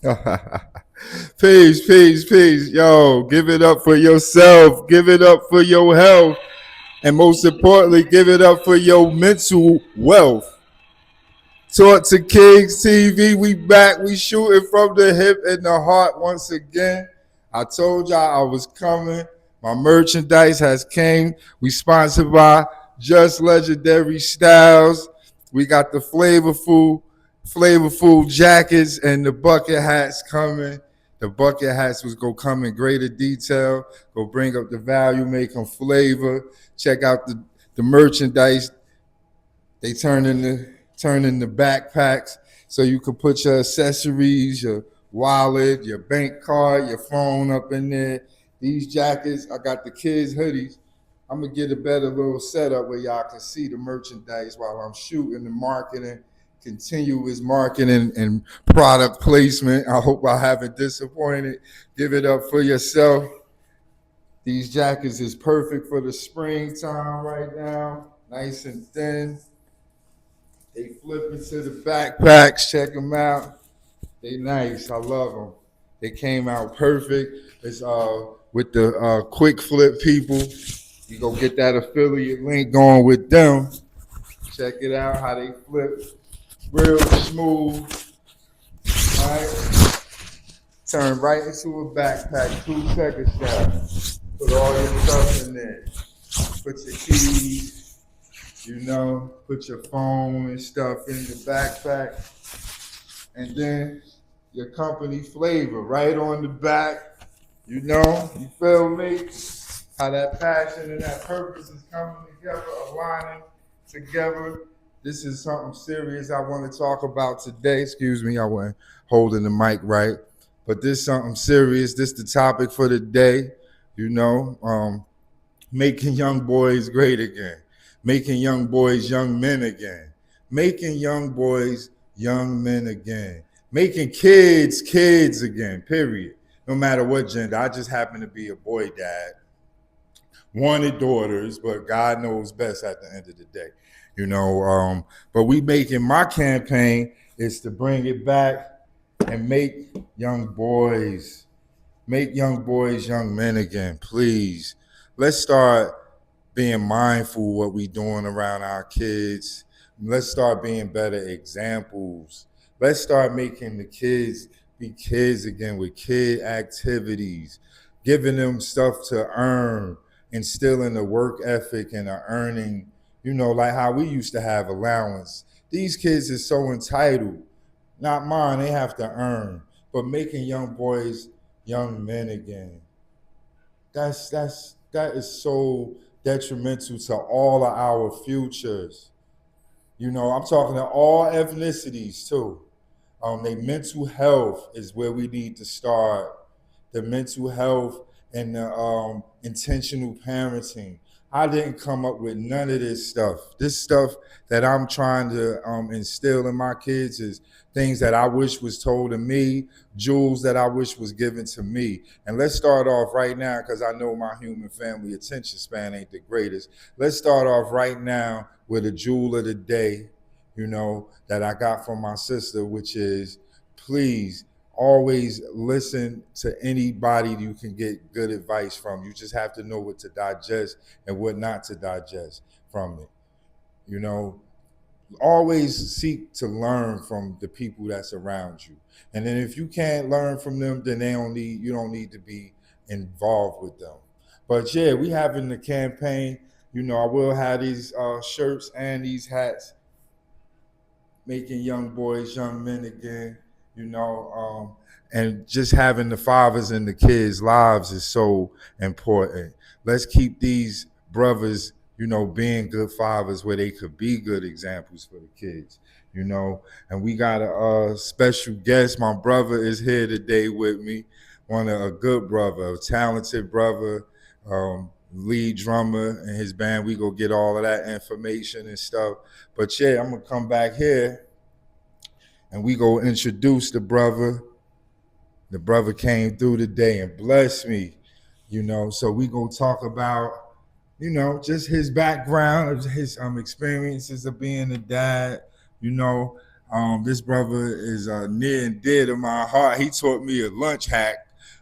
Peace, peace, peace. Yo, give it up for yourself. Give it up for your health. And most importantly, give it up for your mental wealth. Talk to Kings TV. We back. We shooting from the hip and the heart once again. I told y'all I was coming. My merchandise has came. We sponsored by Just Legendary Styles. We got the flavorful jackets and the bucket hats coming. The bucket hats was gonna come in greater detail. Go bring up the value, make them flavor. Check out the merchandise. They turn into backpacks so you can put your accessories, your wallet, your bank card, your phone up in there. These jackets, I got the kids' hoodies. I'm gonna get a better little setup where y'all can see the merchandise while I'm shooting the marketing, continuous marketing and product placement. I hope I haven't disappointed. Give it up for yourself. These jackets is perfect for the springtime right now. Nice and thin. They flip into the backpacks. Check them out. They nice. I love them. They came out perfect. It's with the quick flip people. You go get that affiliate link going with them. Check it out how they flip. Real smooth. All right. Turn right into a backpack. 2 second shot. Put all your stuff in there. Put your keys. Put your phone and stuff in the backpack. And then your company flavor right on the back. You feel me? How that passion and that purpose is coming together, aligning together. This is something serious I want to talk about today. Excuse me, I wasn't holding the mic right. But this is something serious. This is the topic for the day. You know, making young boys great again. Making young boys young men again. Making young boys young men again. Making kids again, period. No matter what gender. I just happen to be a boy dad. Wanted daughters, but God knows best at the end of the day. But we making my campaign is to bring it back and make young boys young men again, please. Let's start being mindful what we doing around our kids. Let's start being better examples. Let's start making the kids be kids again with kid activities, giving them stuff to earn, instilling a work ethic and a earning, like how we used to have allowance. These kids is so entitled. Not mine, they have to earn. But making young boys young men again. That is so detrimental to all of our futures. I'm talking to all ethnicities too. Their mental health is where we need to start. The mental health and the intentional parenting. I didn't come up with none of this stuff. This stuff that I'm trying to instill in my kids is things that I wish was told to me, jewels that I wish was given to me. And let's start off right now, because I know my human family attention span ain't the greatest. Let's start off right now with a jewel of the day, that I got from my sister, which is please always listen to anybody you can get good advice from. You just have to know what to digest and what not to digest from it. You know, always seek to learn from the people that's around you. And then if you can't learn from them, then you don't need to be involved with them. But yeah, we having the campaign. I will have these shirts and these hats, making young boys young men again. And just having the fathers in the kids' lives is so important. Let's keep these brothers, being good fathers where they could be good examples for the kids. And we got a special guest. My brother is here today with me. A good brother, a talented brother, lead drummer in his band. We go get all of that information and stuff. But yeah, I'm gonna come back here and we go introduce the brother. The brother came through today and blessed me, So we gonna talk about, just his background, his experiences of being a dad, This brother is near and dear to my heart. He taught me a lunch hack.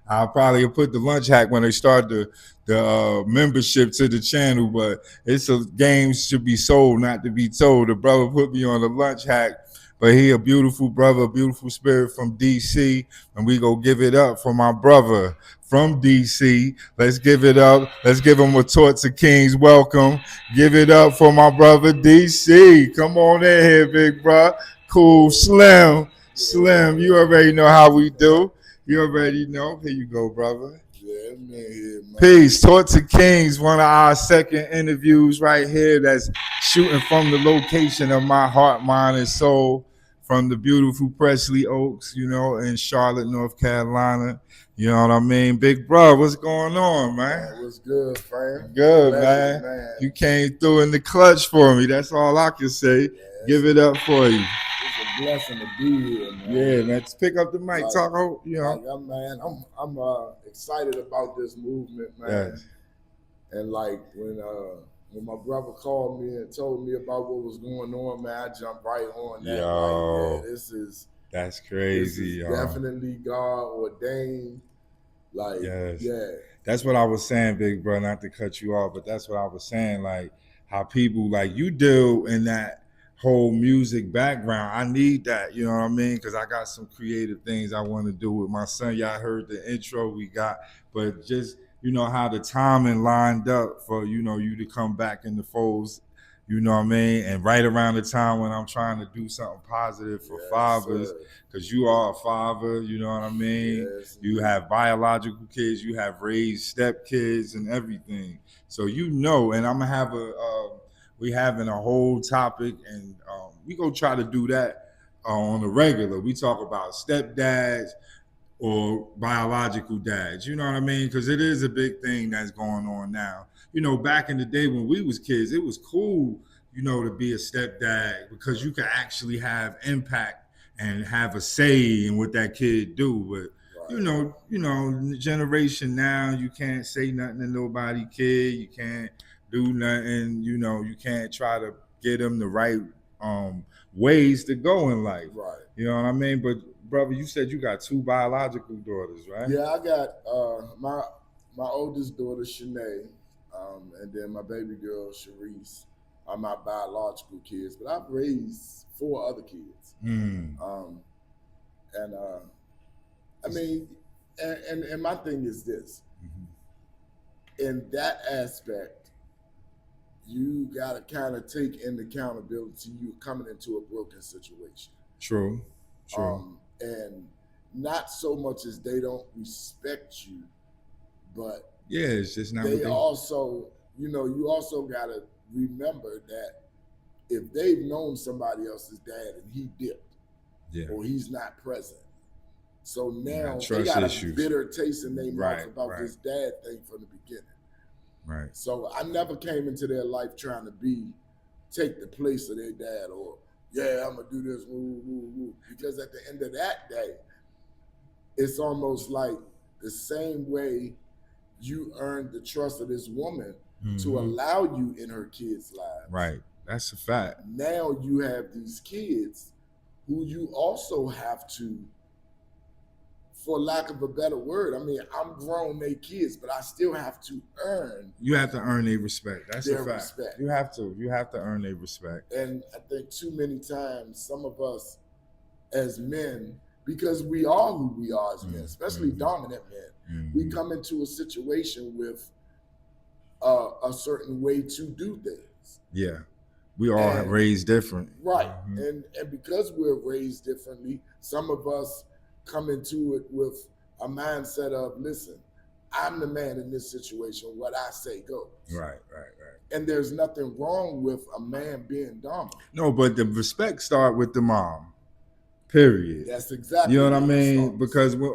I'll probably put the lunch hack when they start the membership to the channel, but it's a games should be sold, not to be told. The brother put me on the lunch hack, but he a beautiful brother, a beautiful spirit from DC, and we go give it up for my brother from DC. Let's give it up. Let's give him a Torch of Kings welcome. Give it up for my brother DC. Come on in here, big bro. Cool, Slim. You already know how we do. You already know. Here you go, brother. Yeah, man. Peace. Torch of Kings, one of our second interviews right here that's shooting from the location of my heart, mind, and soul from the beautiful Presley Oaks, in Charlotte, North Carolina. You know what I mean? Big bro, what's going on, man? What's good, fam? Good, man. You came through in the clutch for me. That's all I can say. Give it up for you. It's a blessing to be here, man. Yeah, man. Just pick up the mic, talk. Man, I'm excited about this movement, man. Yes. And like when my brother called me and told me about what was going on, man, I jumped right on that. Yo, that's crazy. This is definitely God ordained. Like, yes. Yeah. That's what I was saying, big bro. Not to cut you off, but that's what I was saying. Like how people like you deal in that whole music background. I need that, you know what I mean? Because I got some creative things I want to do with my son. Y'all heard the intro we got, but just how the timing lined up for you to come back in the folds, you know what I mean? And right around the time when I'm trying to do something positive for fathers, because you are a father, you know what I mean? Yes, you have biological kids, you have raised step kids and everything. So and I'm gonna have we having a whole topic, and we go try to do that on the regular. We talk about stepdads or biological dads, you know what I mean? Because it is a big thing that's going on now. Back in the day when we was kids, it was cool, to be a stepdad because you could actually have impact and have a say in what that kid do. But generation now, you can't say nothing to nobody, kid. You can't do nothing. You can't try to get them the right ways to go in life. Right. You know what I mean? But brother, you said you got 2 biological daughters, right? Yeah, I got my oldest daughter, Shanae, and then my baby girl, Sharice, are my biological kids. But I've raised 4 other kids. I mean, and my thing is this. Mm-hmm. In that aspect, you got to kind of take into accountability you coming into a broken situation. True. And not so much as they don't respect you, but yeah, it's just not. They also, you also got to remember that if they've known somebody else's dad and he dipped, or he's not present, so now they got a bitter taste in their mouth about this dad thing from the beginning. Right. So I never came into their life trying to take the place of their dad or, I'm going to do this, woo. Because at the end of that day, it's almost like the same way you earned the trust of this woman to allow you in her kids' lives. Right. That's a fact. Now you have these kids who you also have to, for lack of a better word, I mean, I'm grown, they kids, but I still have to earn. You have to earn their respect. That's their a fact. Respect. You have to earn their respect. And I think too many times, some of us as men, because we are who we are as men, especially dominant men, we come into a situation with a certain way to do things. Yeah. We all have raised different. Right. And because we're raised differently, some of us come into it with a mindset of, listen, I'm the man in this situation. What I say goes. Right. And there's nothing wrong with a man being dominant. No, but the respect start with the mom. Period. That's exactly. You know what I mean? Because we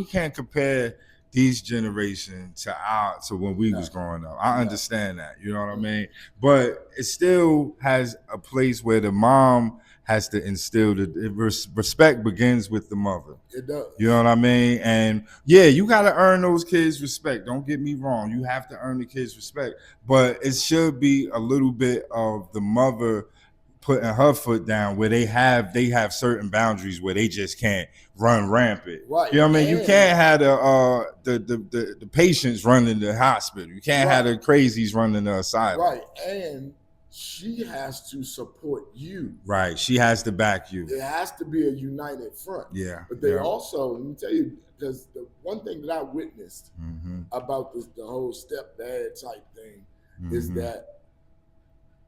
can't compare these generation to when we was growing up. I understand that. You know what I mean? But it still has a place where the mom has to instill respect begins with the mother. It does. You know what I mean? And you got to earn those kids respect. Don't get me wrong. You have to earn the kids respect. But it should be a little bit of the mother putting her foot down where they have certain boundaries where they just can't run rampant. Right. You know what I mean? You can't have the patients running the hospital. You can't have the crazies running the asylum. Right. And she has to support you. Right. She has to back you. It has to be a united front. Yeah. But they also, let me tell you, because the one thing that I witnessed about the whole stepdad type thing is that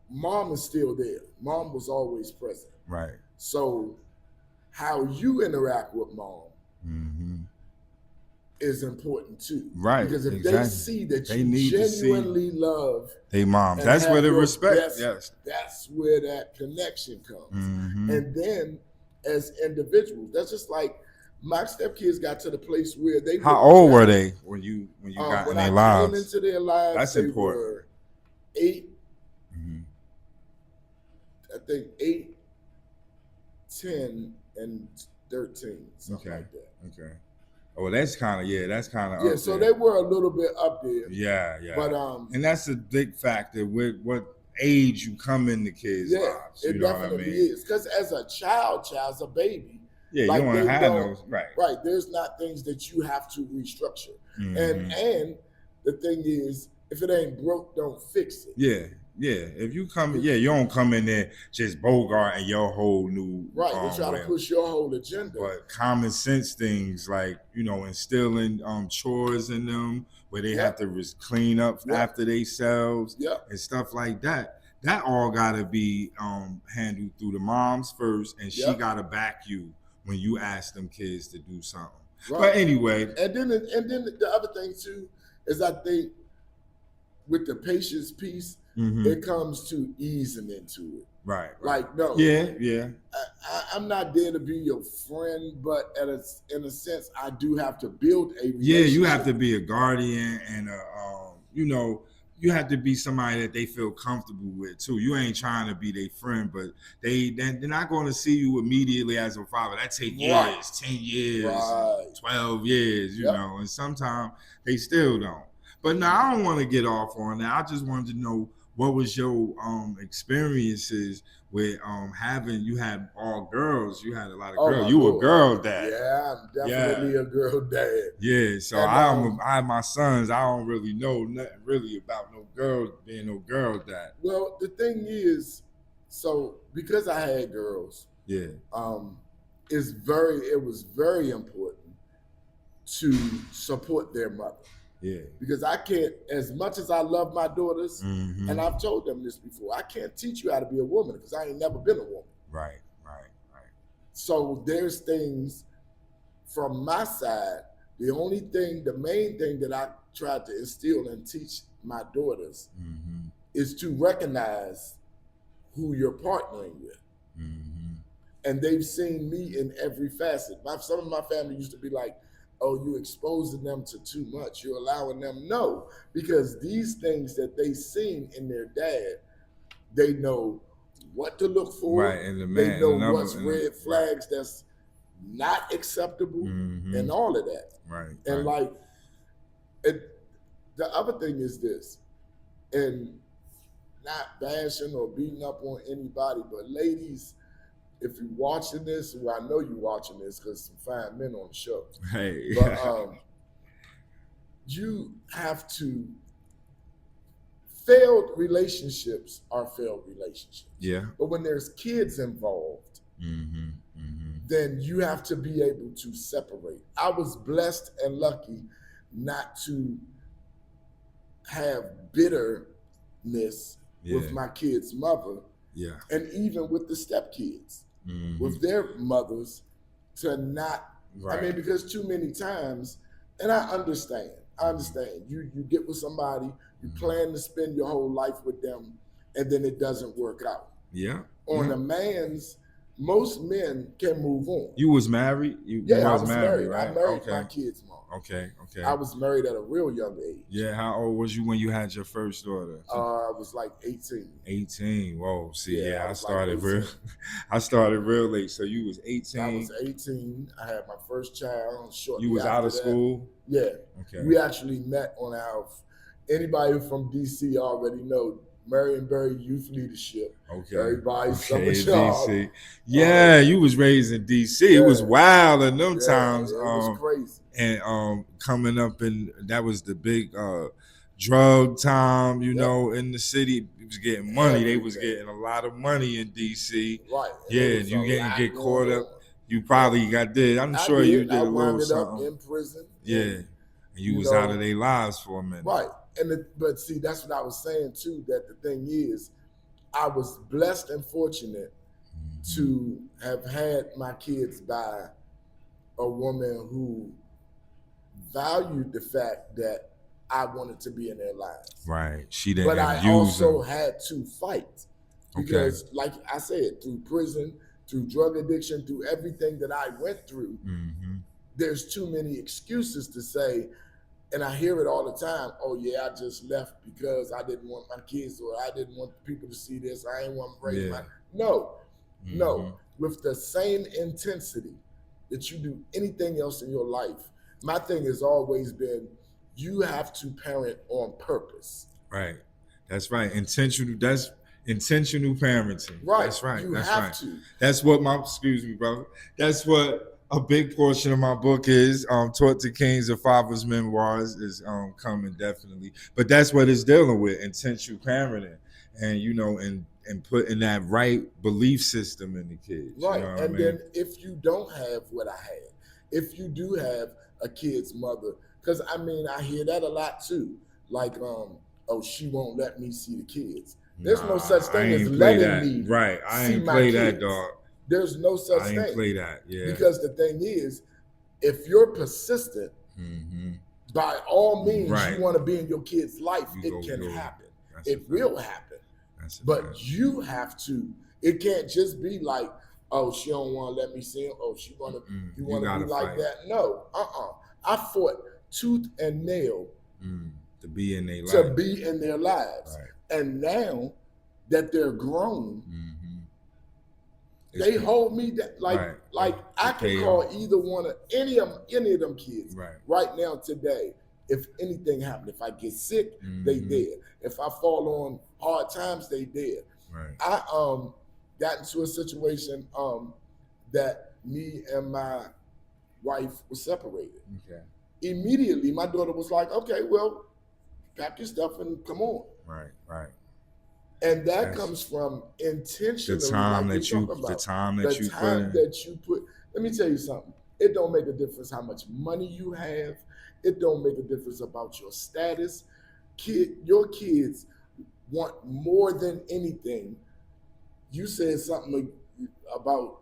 mom is still there. Mom was always present. Right. So how you interact with mom is important too. Right. Because if they see that they you genuinely love they moms, that's where the respect. That's where that connection comes. And then as individuals, that's just like my stepkids got to the place where they. How old were they when you got in their lives? Came into their lives, that's important. Were 8. I think 8, 10, and 13, something like that. Okay. Oh, that's kind of up so there. they were a little bit up there. Yeah. But and that's a big factor with what age you come in the kids' lives. It definitely is. Because as a child's a baby. Yeah, you don't want to have those. Right. Right. There's not things that you have to restructure. And the thing is, if it ain't broke, don't fix it. Yeah. If you come, you don't come in there just bogarting your whole new you try to push your whole agenda. But common sense things like instilling chores in them where they have to clean up after themselves and stuff like that. That all gotta be handled through the moms first, and she gotta back you when you ask them kids to do something. Right. But anyway, and then the other thing too is I think with the patience piece. It comes to easing into it. Right. Like, no. Yeah. I'm not there to be your friend, but in a sense, I do have to build a relationship. Yeah, you have to be a guardian and you have to be somebody that they feel comfortable with too. You ain't trying to be their friend, but they're not going to see you immediately as a father. That take years, 10 years, 12 years, you know, and sometimes they still don't. But now I don't want to get off on that. I just wanted to know, what was your experiences with you had all girls, you had a lot of girls. You were a girl dad. Yeah, I'm definitely a girl dad. Yeah, so I have my sons. I don't really know nothing really about being no girl dad. Well, the thing is, so because I had girls, it was very important to support their mother. Yeah. Because I can't, as much as I love my daughters, and I've told them this before, I can't teach you how to be a woman because I ain't never been a woman. Right. So there's things from my side, the main thing that I tried to instill and teach my daughters is to recognize who you're partnering with. And they've seen me in every facet. Some of my family used to be like, oh, you exposing them to too much. You're allowing them. No, because these things that they seen in their dad, they know what to look for. Right, and the man, they know what's red flags that's not acceptable and all of that. Right. And the other thing is this, and not bashing or beating up on anybody, but ladies, if you're watching this, well, I know you're watching this because some fine men on the show. Hey. But you have to, failed relationships are failed relationships. Yeah. But when there's kids involved, then you have to be able to separate. I was blessed and lucky not to have bitterness with my kid's mother. Yeah. And even with the stepkids, with their mothers, to not, I mean, because too many times, and I understand, you get with somebody, you plan to spend your whole life with them, and then it doesn't work out. Yeah. On a man's, most men can move on. You was married? I was married. Right? I married my kid's mom. Okay. I was married at a real young age. Yeah, how old was you when you had your first daughter? I was like 18. 18. Whoa. See, I started I started real late. So you was 18. I was 18. I had my first child shortly. You was out of school? Yeah. Okay. We actually met on anybody from DC already know Marionberry Youth Leadership. Okay. Everybody's summer Okay, job. DC. Yeah, you was raised in DC. It was Yeah. wild in them Yeah, times. it was crazy. And coming up in that was the big drug time, you Yep. know, in the city. It was getting money. They was Everything. getting a lot of money in DC. Right. And Yeah, there was you a getting lot get going caught up. on. You probably got did. I'm sure you did I a little wound up something. in prison. Yeah. And, And you you was know, out of their lives for a minute. right. But see, that's what I was saying too, that the thing is, I was blessed and fortunate to have had my kids by a woman who valued the fact that I wanted to be in their lives. Right. She didn't But I abuse also them. had to fight because, like I said, through prison, through drug addiction, through everything that I went through, there's too many excuses to say, and I hear it all the time. Oh yeah, I just left because I didn't want my kids, or I didn't want people to see this. I ain't want to raise my. No. With the same intensity that you do anything else in your life, my thing has always been, you have to parent on purpose. Right. That's right. That's intentional parenting. Right. That's right. You That's have right. to. That's what excuse me, brother. That's what a big portion of my book is. Taught to Kings, a Father's Memoirs is coming definitely. But that's what it's dealing with, intentional parenting. And you know, and putting that right belief system in the kids. Right. You know And then if you don't have what I had, if you do have a kid's mother, because I mean I hear that a lot too. Like, oh, she won't let me see the kids. There's no such thing as letting me right. I see ain't my play kids. that, dog. There's no such thing. I ain't play that, yeah. Because the thing is, if you're persistent, by all means, you want to be in your kid's life, it can happen. It will happen. But you have to. It can't just be like, oh, she don't want to let me see him. Oh, you want to be like that? No, I fought tooth and nail to be in their lives. Right. And now that they're grown, they hold me that like I can call either one of any of them kids right now today. If anything happened, if I get sick, they dead. If I fall on hard times, they dead. Right. I got into a situation that me and my wife were separated. Okay. Immediately, my daughter was like, "Okay, well, pack your stuff and come on." Right. And that comes from intentionally. The time that you put. Let me tell you something. It don't make a difference how much money you have. It don't make a difference about your status. Your kids want more than anything. You said something about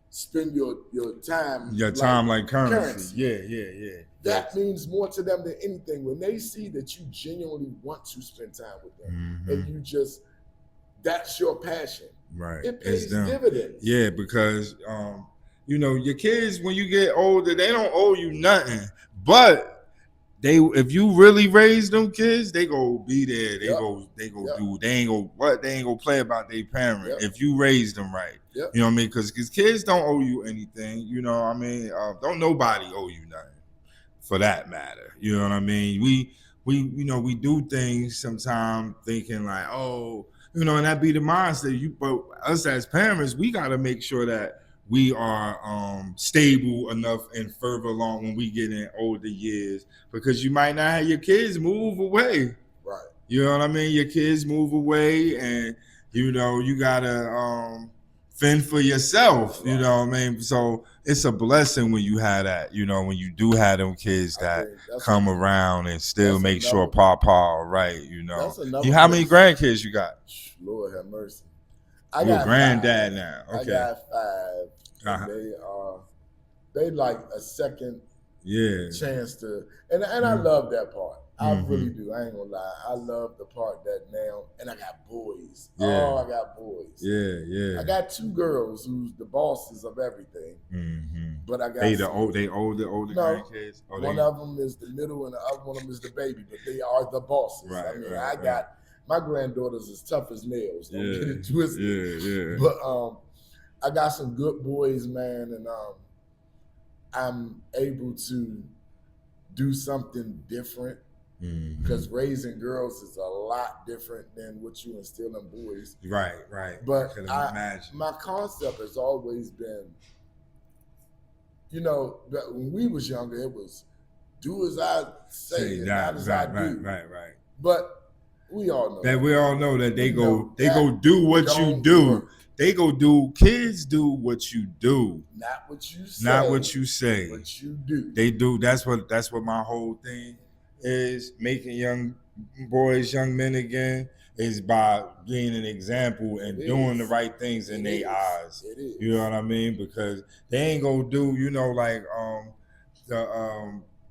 spend your time. Your time like currency. Yeah. That means more to them than anything. When they see that you genuinely want to spend time with them, and you just, that's your passion. Right. It pays dividends. Yeah, because you know, your kids, when you get older, they don't owe you nothing. But if you really raise them kids, they go be there. They go do. They ain't go play about their parent. If you raise them right, you know what I mean. Because kids don't owe you anything. You know what I mean. Don't nobody owe you nothing, for that matter. You know what I mean. We you know, we do things sometimes thinking like, oh, you know, and that be the mindset. But us as parents, we got to make sure that we are stable enough and further along when we get in older years, because you might not have your kids move away. Right. You know what I mean? Your kids move away, and you know, you gotta fend for yourself. Right. You know what I mean? So it's a blessing when you have that. You know, when you do have them kids that come around and still make sure Papa right. You know, how many grandkids you got? Lord have mercy. You're a granddad now. Okay. I got 5. And they like a second chance to, and I love that part. I really do. I ain't gonna lie. I love the part that now, and I got boys. Yeah. Oh, I got boys. Yeah. I got 2 girls who's the bosses of everything. But I got they older grandkids. One of them is the middle, and the other one of them is the baby. But they are the bosses. Right. I mean, I got my granddaughters as tough as nails. Don't get it twisted. Yeah. But I got some good boys, man, and I'm able to do something different because raising girls is a lot different than what you instill in boys. Right. But I can imagine. my concept has always been, that when we was younger, it was do as I say and not as I do. Right. But we all know that we all know that they go do what you don't do. work. They go do. Kids do what you do, not what you say. not what you say. What you do. They do. That's what my whole thing is. Making young boys, young men again, is by being an example and doing the right things in their eyes. It is. You know what I mean? Because they ain't gonna do. Like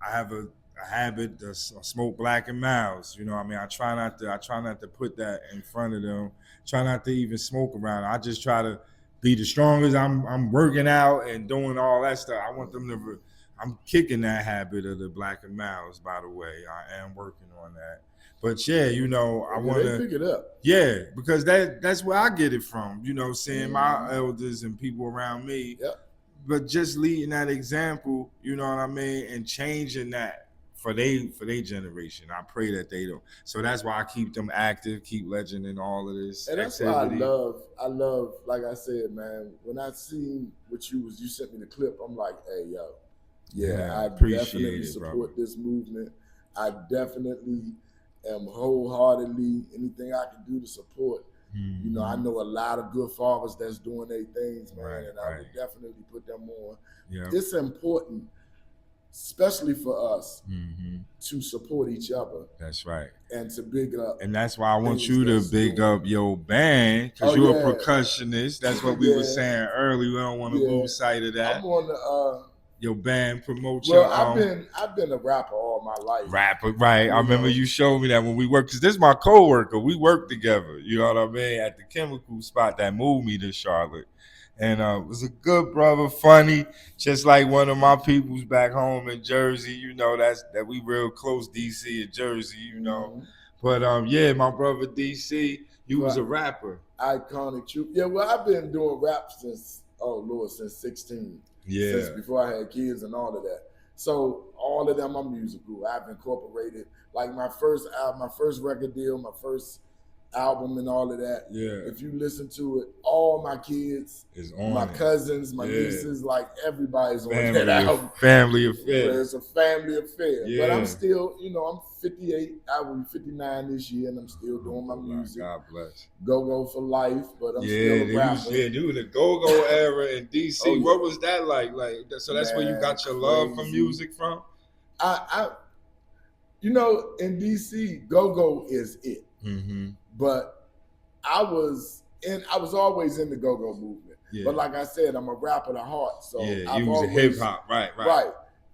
I have a habit to smoke Black and Milds. You know what I mean? I try not to put that in front of them. Try not to even smoke around. I just try to be the strongest. I'm working out and doing all that stuff. I want them to. I'm kicking that habit of the Black and Milds. By the way, I am working on that. But yeah, I want to pick it up. Yeah, because that's where I get it from. Seeing my elders and people around me. Yep. But just leading that example, you know what I mean, and changing that for they generation. I pray that they don't. So that's why I keep them active, keep legend in all of this. And that's activity. why I love, like I said, man, when I seen what you sent me the clip, I'm like, hey, yo, I definitely support this movement. I definitely am wholeheartedly anything I can do to support. Mm-hmm. I know a lot of good fathers that's doing their things, man, right, and I would definitely put them on. Yeah. It's important, especially for us, to support each other. That's right. And to big up. And that's why I want you to big up your band, because you're a percussionist. That's what we were saying earlier. We don't want to lose sight of that. I'm on the your band promote well, your I've been a rapper all my life. Rapper, right. I remember you showed me that when we worked, because this is my co-worker. We worked together, you know what I mean, at the chemical spot that moved me to Charlotte. And was a good brother, funny, just like one of my peoples back home in Jersey, that we real close, DC and Jersey, But my brother DC, he was a rapper. Iconic Truth. Yeah, well, I've been doing rap since 16. Yeah. Since before I had kids and all of that. So all of them are musical. I've incorporated like my first album, my first record deal, my first album and all of that. Yeah. If you listen to it, all my kids, my cousins, my nieces, like everybody's on that album. Family affair. It's a family affair. Yeah. But I'm still, I'm 58. I will be 59 this year, and I'm still doing my music. God bless. Go for life, but I'm still a rapper. Dude, the go-go era in DC. What was that like? So that's where you got your love for music from? In DC, go-go is it. Mm-hmm. But I was always in the go-go movement. Yeah. But like I said, I'm a rapper at heart. So you was a hip-hop, right. Right.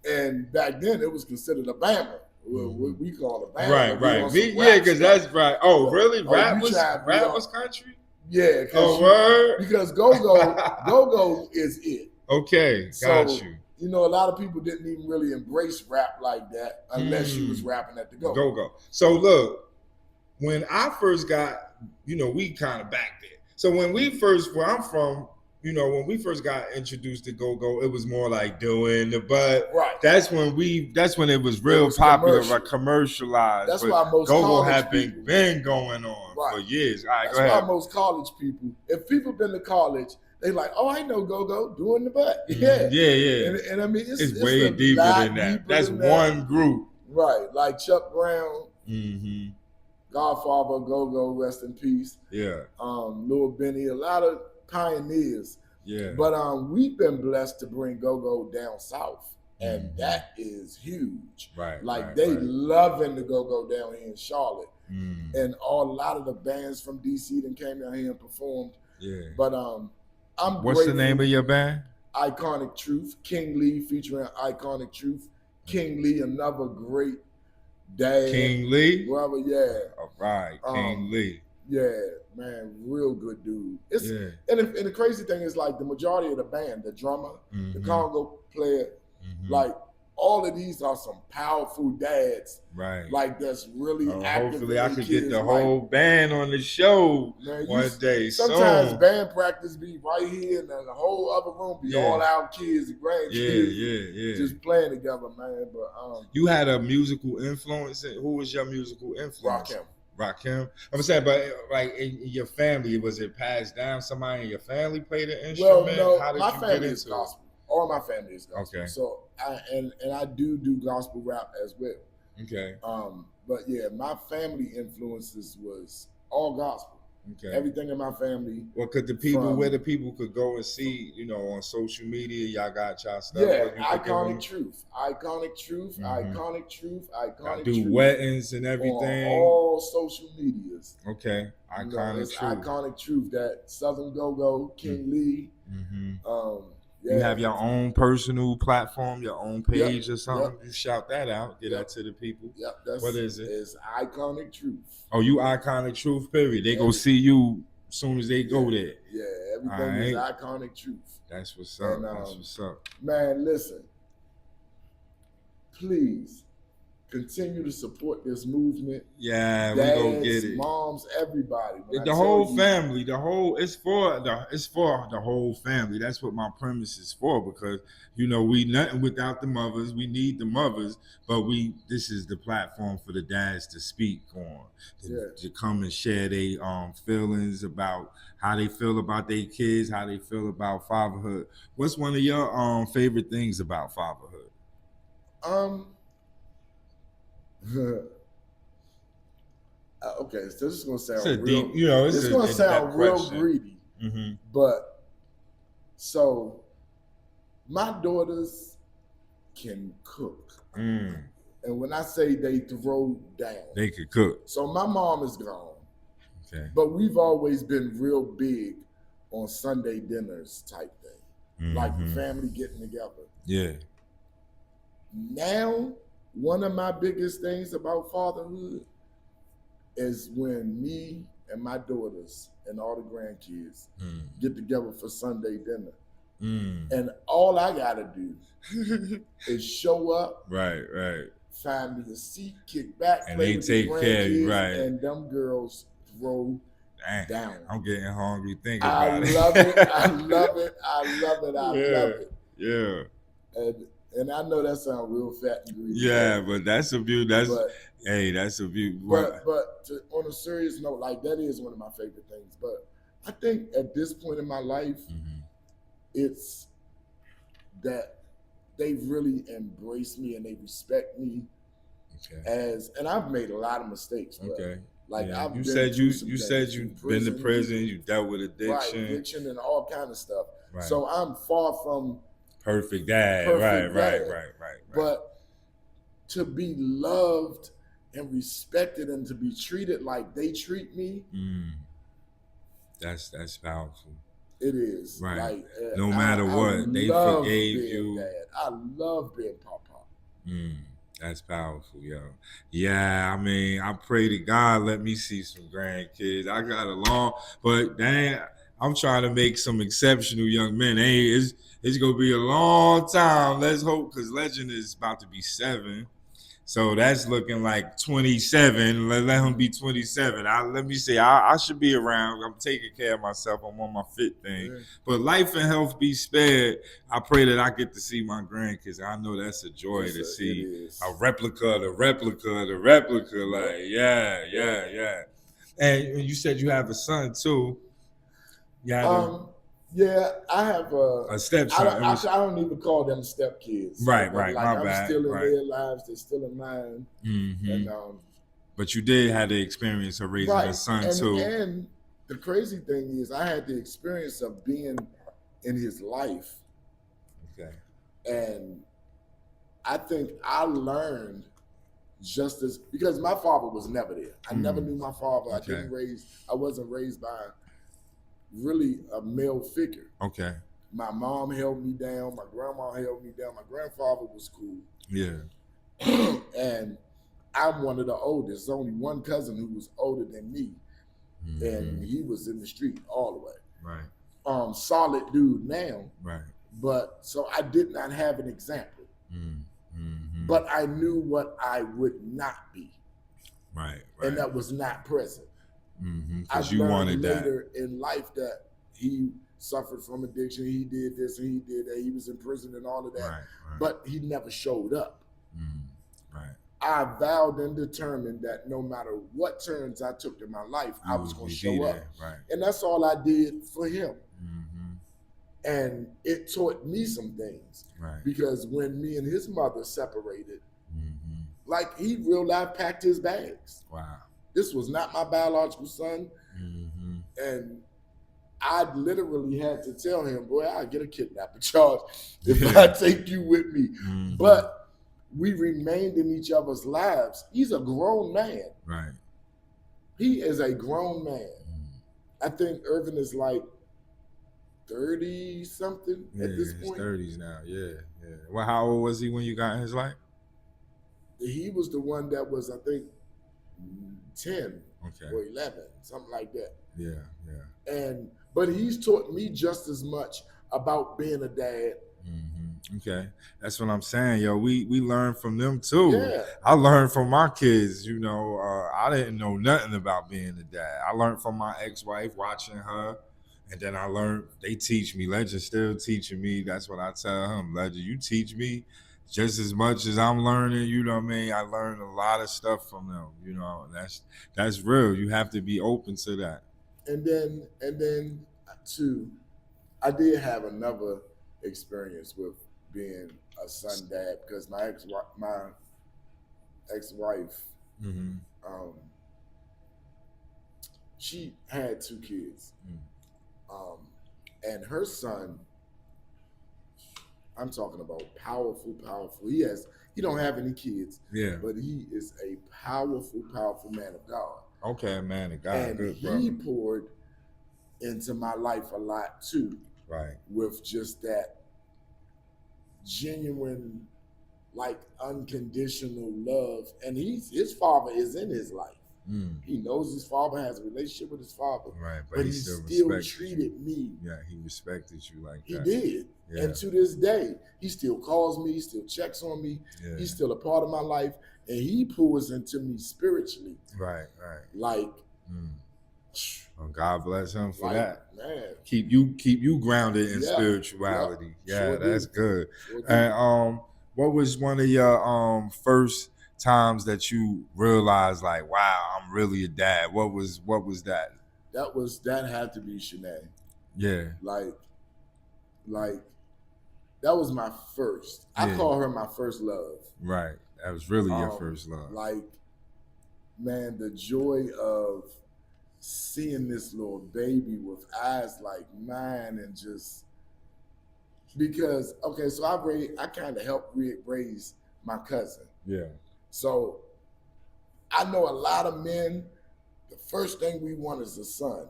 And back then it was considered a bammer. What we call a bammer. Right. Because that's right. Oh, really? Rap was country? Yeah. Because go-go is it. Okay, got you. A lot of people didn't even really embrace rap like that unless you was rapping at the go-go. Go-go. So look, when I first got, we kind of back there. So where I'm from, when we first got introduced to go-go, it was more like doing the butt. Right. That's when it was real popular, commercialized. That's why most go-go college had people been going on for years. All right, that's go ahead. why most college people, if people been to college, they like, oh, I know go-go, doing the butt. Yeah. And I mean, it's way deeper than that. That's one group. Right. Like Chuck Brown. Mm-hmm. Godfather, go-go, rest in peace. Yeah. Lil Benny, a lot of pioneers. Yeah. But we've been blessed to bring go-go down south. And that is huge. Right. Like they loving the go-go down here in Charlotte. Mm. And a lot of the bands from DC that came down here and performed. Yeah. But I'm What's the name of your band? Iconic Truth. King Lee featuring Iconic Truth. King Lee, another great dad. King Lee? Brother, yeah. All right, King Lee. Yeah, man, real good dude. And the crazy thing is, like, the majority of the band, the drummer, the conga player, like, all of these are some powerful dads, Right. like that's really active. Hopefully, I could get the like, whole band on the show one day. Sometimes soon. band practice be right here, and the whole other room be all our kids and grandkids, just playing together, man. But you had a musical influence. Who was your musical influence? Rakim. I'm saying, but like in your family, was it passed down? Somebody in your family played an instrument? Well, no, how did my you family get is into gospel. All my family is gospel. Okay. So I do gospel rap as well. Okay. But yeah, my family influences was all gospel. Okay. Everything in my family. Well, could the people where the people could go and see, on social media, y'all got y'all stuff? Yeah, iconic truth. I do weddings and everything. On all social medias. Okay. Iconic truth. Iconic truth that Southern Go-Go, King Lee. You have your own personal platform, your own page or something. You shout that out, get that to the people. What is it? It's Iconic Truth. Oh, you Iconic Truth, period. They go see you as soon as they go there. Yeah, everything is Iconic Truth. That's what's up. That's what's up. Man, listen. Please continue to support this movement. Yeah, we gonna get it. Moms, everybody. The whole family, it's for the whole family. That's what my premise is for, because we nothing without the mothers. We need the mothers, but this is the platform for the dads to speak on, to come and share their feelings about how they feel about their kids, how they feel about fatherhood. What's one of your favorite things about fatherhood? Okay, so this is gonna sound real. Deep, it's gonna sound real greedy, but so my daughters can cook, and when I say they throw down, they can cook. So my mom is gone, but we've always been real big on Sunday dinners type thing, like the family getting together. Yeah. Now, one of my biggest things about fatherhood is when me and my daughters and all the grandkids get together for Sunday dinner. And all I gotta do is show up, right, find me a seat, kick back, and they take care of you, right? And them girls throw down. I'm getting hungry thinking about it. I love it. Yeah. And I know that sounds real fat and greedy. Yeah, but that's a view. That's a view. But on a serious note, like that is one of my favorite things. But I think at this point in my life, it's that they really embrace me and they respect me and I've made a lot of mistakes. Bro. Like you said you've been to prison, you dealt with addiction and all kind of stuff. Right. So I'm far from perfect dad. Right. But to be loved and respected and to be treated like they treat me, that's powerful. It is. Right. Like, no matter what, they forgave you. Dad. I love being Papa. That's powerful, yo. Yeah, I mean, I pray to God let me see some grandkids. I got but dang, I'm trying to make some exceptional young men. It's gonna be a long time. Let's hope, because Legend is about to be 7. So that's looking like 27. Let him be 27. Let me say, I should be around. I'm taking care of myself. I'm on my fit thing. Yeah. But life and health be spared. I pray that I get to see my grandkids. I know that's a joy to see a replica of the replica of the replica. Like, yeah. And you said you have a son too. Yeah, I have a stepson. I don't even call them stepkids. Right. Like, my bad. I'm still in their lives. They're still in mine. And, but you did have the experience of raising a son too. And the crazy thing is, I had the experience of being in his life. Okay. And I think I learned because my father was never there. I never knew my father. Okay. I wasn't raised by really a male figure. Okay. My mom held me down. My grandma held me down. My grandfather was cool. Yeah. And I'm one of the oldest. There's only one cousin who was older than me. And he was in the street all the way. Right. Solid dude now. Right. But so I did not have an example. Mm-hmm. but I knew what I would not be. Right. And that was not present. I Because you learned wanted later in life that he suffered from addiction. He did this and he did that. He was in prison and all of that. Right. But he never showed up. Right. I vowed and determined that no matter what turns I took in my life, I was going to show up. Right. And that's all I did for him. And it taught me some things. Right. Because when me and his mother separated, like he real life packed his bags. Wow. This was not my biological son. And I literally had to tell him, boy, I'll get a kidnapping charge if I take you with me. But we remained in each other's lives. He's a grown man. Right. He is a grown man. I think Irvin is like 30 something at this point. 30s now. Yeah. Well, how old was he when you got in his life? He was the one that was, I think, 10 or 11, something like that. Yeah. But he's taught me just as much about being a dad. Okay, that's what I'm saying, yo. We learn from them too. Yeah. I learned from my kids. You know, I didn't know nothing about being a dad. I learned from my ex-wife, watching her, and then I learned. They teach me. Legend still teaching me. That's what I tell him. Legend, you teach me just as much as I'm learning. You know what I mean? I learned a lot of stuff from them. You know, that's real. You have to be open to that. And then too, I did have another experience with being a son dad because my ex-wife, she had 2 kids, and her son, I'm talking about powerful. He don't have any kids, but he is a powerful man of God. Okay, man of God, and good he brother. poured into my life a lot too. Right. With just that genuine, like unconditional love. And his father is in his life. He knows his father, has a relationship with his father. Right, but he still treated me. Yeah, he respected you like that. He did. Yeah. And to this day, he still calls me, he still checks on me. Yeah. He's still a part of my life. And he pours into me spiritually. Right. Like, well, God bless him for that. Man. Keep you grounded in spirituality. Yeah, that's good. Sure. And what was one of your first times that you realized, like, wow, I'm really a dad? What was that? That had to be Shanae. Yeah. Like that was my first. I call her my first love. Right. That was really your first love. Like, man, the joy of seeing this little baby with eyes like mine, and just because so I kind of helped raise my cousin. Yeah. So I know a lot of men, the first thing we want is a son.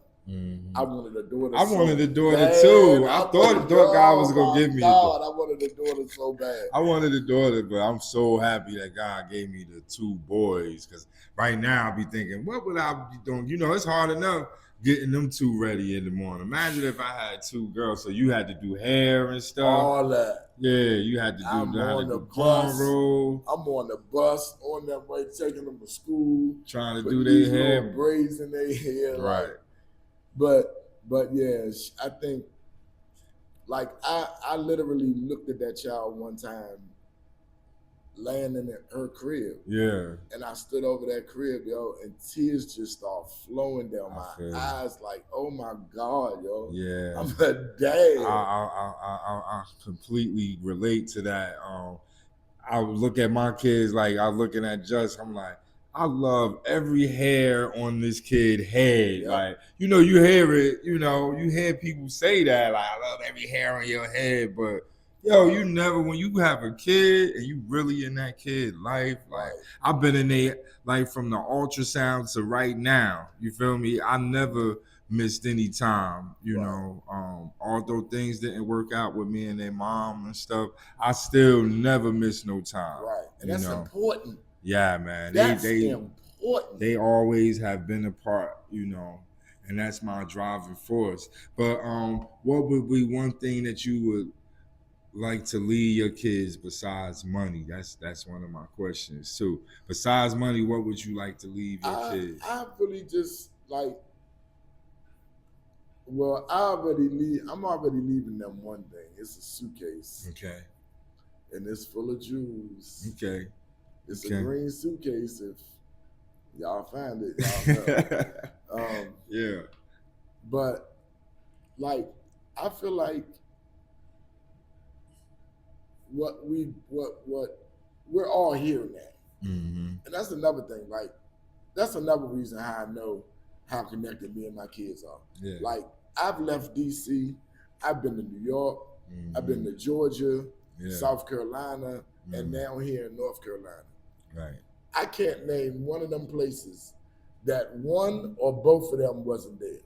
I wanted a daughter. I wanted a daughter too. I thought God was gonna give me a daughter. I wanted a daughter so bad. I wanted a daughter, but I'm so happy that God gave me the 2 boys. Because right now I'll be thinking, what would I be doing? You know, it's hard enough getting them 2 ready in the morning. Imagine if I had 2 girls, so you had to do hair and stuff. All that. Yeah, you had to do cornrow. I'm on the bus on that way, taking them to school, trying to do their hair, braids in their hair, right? But yeah, I think, like, I literally looked at that child one time laying in her crib. Yeah. And I stood over that crib, yo, and tears just started flowing down my eyes, like, oh my God, yo. Yeah. I'm a dad. I completely relate to that. I would look at my kids, like I was looking at Just, I'm like, I love every hair on this kid's head. Yep. Like, you know, you hear it, you know, you hear people say that, like, I love every hair on your head, but yo, you never, when you have a kid and you really in that kid's life, like, I've been in there, like, from the ultrasound to right now, you feel me? I never missed any time, you know, although things didn't work out with me and their mom and stuff, I still never missed no time. Right, and that's important. Yeah, man. That's important. They always have been a part, you know, and that's my driving force. But what would be one thing that you would like to leave your kids besides money? That's one of my questions too. Besides money, what would you like to leave your kids? I really just like, well, I'm already leaving them one thing. It's a suitcase, Okay. and it's full of jewels. Okay. It's Okay. a green suitcase. If y'all find it, y'all know. Yeah. But like, I feel like what we're all hearing that, and that's another thing. Like, that's another reason how I know how connected me and my kids are. Yeah. Like, I've left DC, I've been to New York, I've been to Georgia, South Carolina, and now here in North Carolina. Right. I can't name one of them places that one or both of them wasn't there.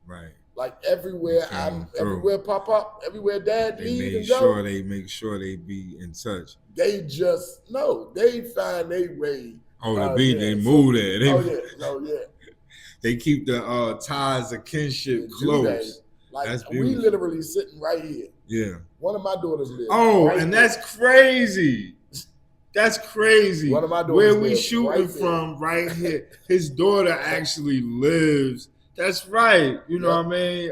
Right. Like everywhere everywhere pop up, everywhere Dad leave and go. They make sure they be in touch. They just they find their way. They move there. Yeah. They keep the ties of kinship close. Like, that's beautiful. We literally sitting right here. Yeah. One of my daughters lives. Right and there. That's crazy. That's crazy. One of my daughters where we shooting from right here. His daughter actually lives. That's right. You know what I mean?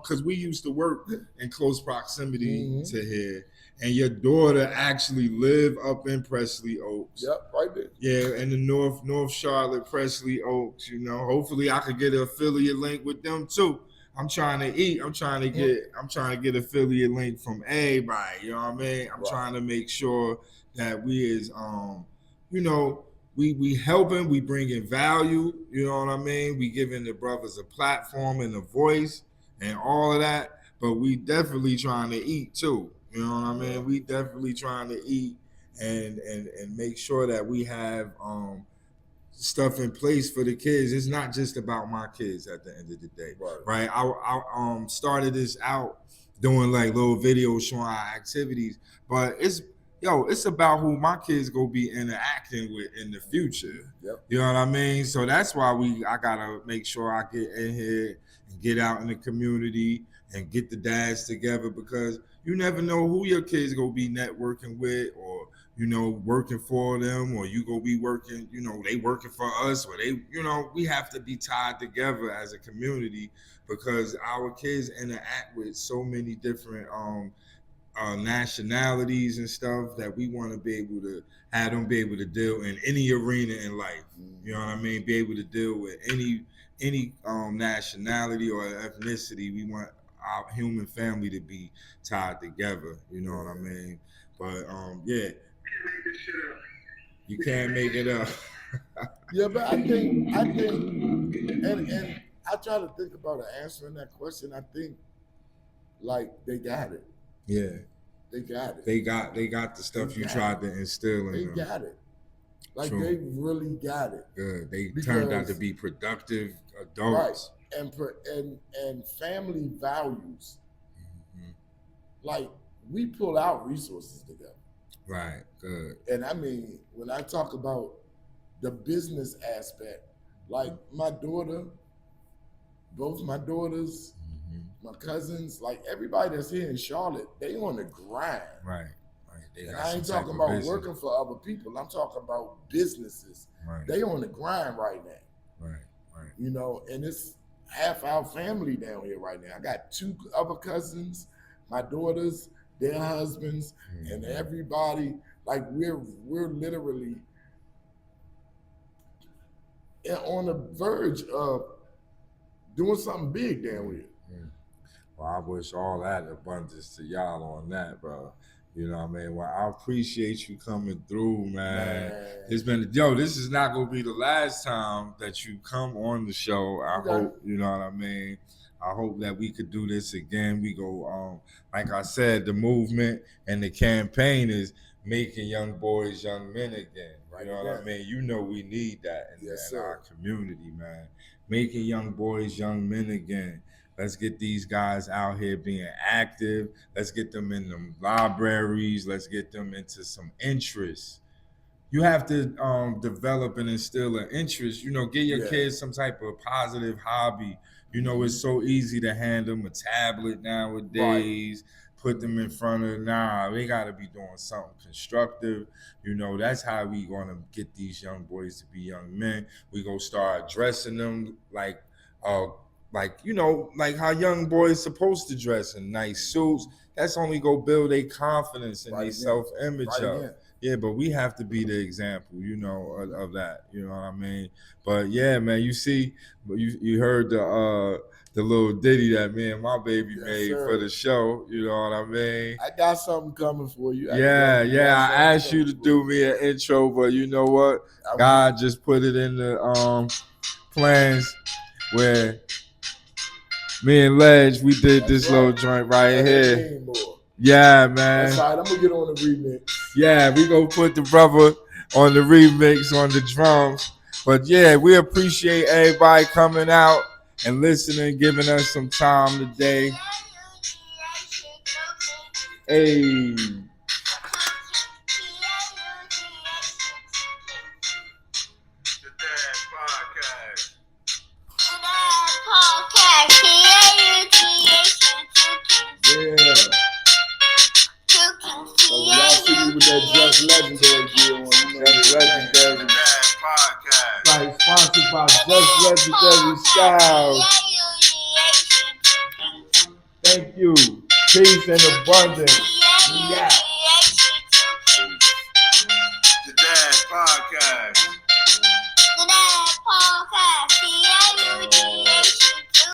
Because we used to work in close proximity to here. And your daughter actually live up in Presley Oaks. Yep, right there. Yeah, in the North Charlotte, Presley Oaks. You know, hopefully I could get an affiliate link with them too. I'm trying to eat. I'm trying to get affiliate link from everybody. You know what I mean? I'm trying to make sure that we is we helping, we bringing value. You know what I mean? We giving the brothers a platform and a voice and all of that. But we definitely trying to eat too. You know what I mean? We definitely trying to eat and make sure that we have stuff in place for the kids. It's not just about my kids at the end of the day, right? I started this out doing like little videos showing our activities, but it's about who my kids go be interacting with in the future. Yep. You know what I mean? So that's why I gotta make sure I get in here and get out in the community and get the dads together, because you never know who your kids gonna be networking with, or working for them, or you gonna be working, they working for us, or they, we have to be tied together as a community, because our kids interact with so many different nationalities and stuff, that we want to be able to have them be able to deal in any arena in life. You know what I mean? Be able to deal with any nationality or ethnicity. We want our human family to be tied together. You know what I mean? But you can't make it up. Yeah, but I think, and I try to think about answering that question. I think like they got it. Yeah. They got it. They got the stuff you tried to instill in them. They got it. Like, they really got it. Good. They turned out to be productive adults. Right. And family values. Like, we pull out resources together. Right. Good. And I mean, when I talk about the business aspect, like both my daughters, my cousins, like everybody that's here in Charlotte, they on the grind. Right. And I ain't talking about working for other people. I'm talking about businesses. Right. They on the grind right now. Right. And it's half our family down here right now. I got 2 other cousins, my daughters, their husbands, and everybody. Like, we're literally on the verge of doing something big down here. Well, I wish all that abundance to y'all on that, bro. You know what I mean? Well, I appreciate you coming through, man. It's been, this is not going to be the last time that you come on the show. I hope, you know what I mean? I hope that we could do this again. We go, like I said, the movement and the campaign is making young boys, young men again. You know what I mean? We need that in our community, man. Making young boys, young men again. Let's get these guys out here being active. Let's get them in them libraries. Let's get them into some interests. You have to develop and instill an interest. Get your kids some type of positive hobby. It's so easy to hand them a tablet nowadays. put them in front of, they got to be doing something constructive. You know, that's how we going to get these young boys to be young men. We going to start dressing them like you know, like how young boys supposed to dress in nice suits. That's only go build their confidence and their self-image up. Yeah, but we have to be the example, you know, of that. You know what I mean? But yeah, man, you see, you heard the little ditty that me and my baby made for the show. You know what I mean? I got something coming for you. I asked you to do me an intro, but you know what? God just put it in the plans where me and Ledge, we did this little joint right here. Yeah, man. That's right. I'm gonna get on the remix. Yeah, we gonna put the brother on the remix on the drums. But yeah, we appreciate everybody coming out and listening, giving us some time today. Hey. Just Legendary gear on. Just Legendary podcast. Like sponsored by Just Legendary Styles. Thank you. Peace and abundance. Yeah. The Dad Podcast.